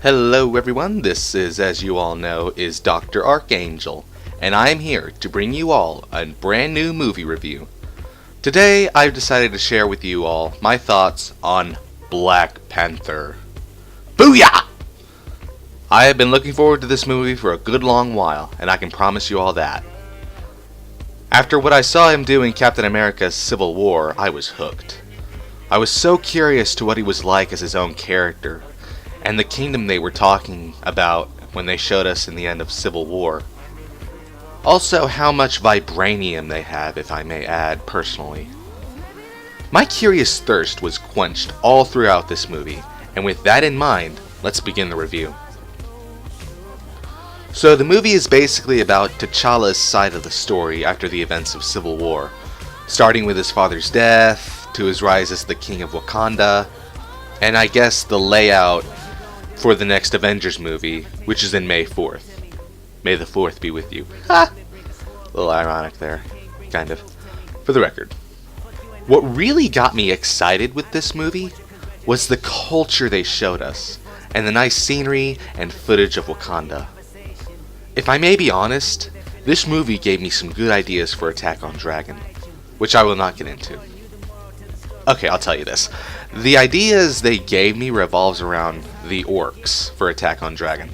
Hello everyone, this is, as you all know, is Dr. Archangel, and I'm here to bring you all a brand new movie review. Today, I've decided to share with you all my thoughts on Black Panther. Booyah! I have been looking forward to this movie for a good long while, and I can promise you all that. After what I saw him do in Captain America's Civil War, I was hooked. I was so curious to what he was like as his own character, and the kingdom they were talking about when they showed us in the end of Civil War. Also, how much vibranium they have, if I may add, personally. My curious thirst was quenched all throughout this movie, and with that in mind, let's begin the review. So the movie is basically about T'Challa's side of the story after the events of Civil War, starting with his father's death, to his rise as the King of Wakanda, and I guess the layout for the next Avengers movie, which is in May 4th. May the 4th be with you. Ha! A little ironic there, kind of. For the record, what really got me excited with this movie was the culture they showed us, and the nice scenery and footage of Wakanda. If I may be honest, this movie gave me some good ideas for Attack on Dragon, which I will not get into. Okay, I'll tell you this. The ideas they gave me revolves around the orcs for Attack on Dragon.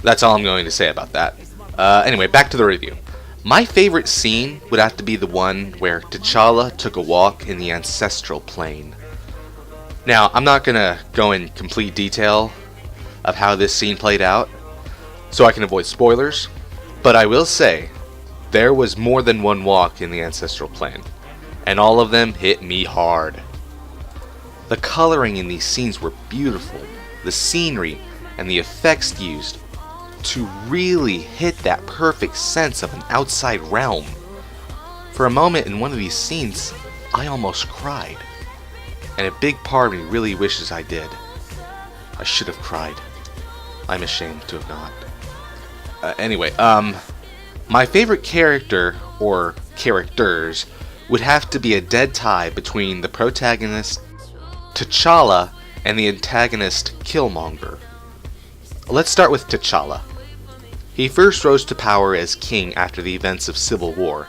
That's all I'm going to say about that. Anyway, back to the review. My favorite scene would have to be the one where T'Challa took a walk in the ancestral plane. Now, I'm not going to go in complete detail of how this scene played out, so I can avoid spoilers, but I will say, there was more than one walk in the ancestral plane, and all of them hit me hard. The coloring in these scenes were beautiful, the scenery and the effects used to really hit that perfect sense of an outside realm. For a moment in one of these scenes, I almost cried, and a big part of me really wishes I did. I should have cried. I'm ashamed to have not. Anyway, my favorite character, or characters, would have to be a dead tie between the protagonist, T'Challa, and the antagonist, Killmonger. Let's start with T'Challa. He first rose to power as king after the events of Civil War,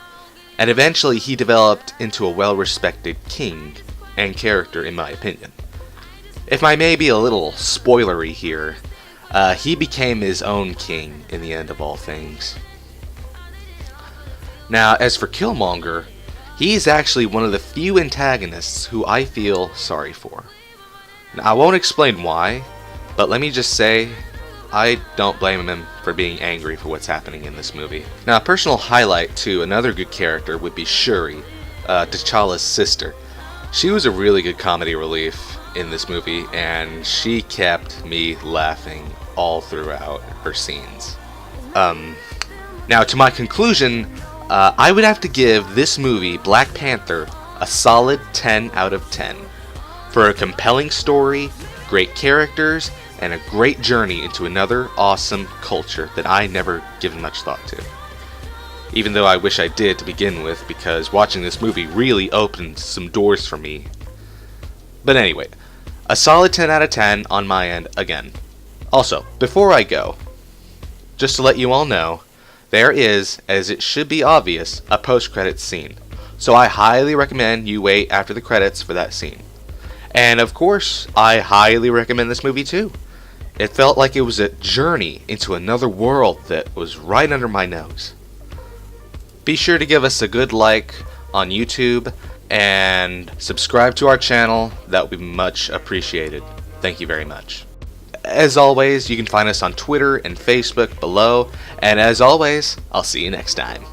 and eventually he developed into a well-respected king and character, in my opinion. If I may be a little spoilery here, he became his own king in the end of all things. Now, as for Killmonger, he's actually one of the few antagonists who I feel sorry for. Now, I won't explain why, but let me just say, I don't blame him for being angry for what's happening in this movie. Now, a personal highlight to another good character would be Shuri, T'Challa's sister. She was a really good comedy relief in this movie, and she kept me laughing all throughout her scenes. Now, to my conclusion, I would have to give this movie, Black Panther, a solid 10 out of 10. For a compelling story, great characters, and a great journey into another awesome culture that I never given much thought to. Even though I wish I did to begin with, because watching this movie really opened some doors for me. But anyway, a solid 10 out of 10 on my end again. Also, before I go, just to let you all know, there is, as it should be obvious, a post-credits scene. So I highly recommend you wait after the credits for that scene. And of course, I highly recommend this movie too. It felt like it was a journey into another world that was right under my nose. Be sure to give us a good like on YouTube and subscribe to our channel. That would be much appreciated. Thank you very much. As always, you can find us on Twitter and Facebook below, and as always, I'll see you next time.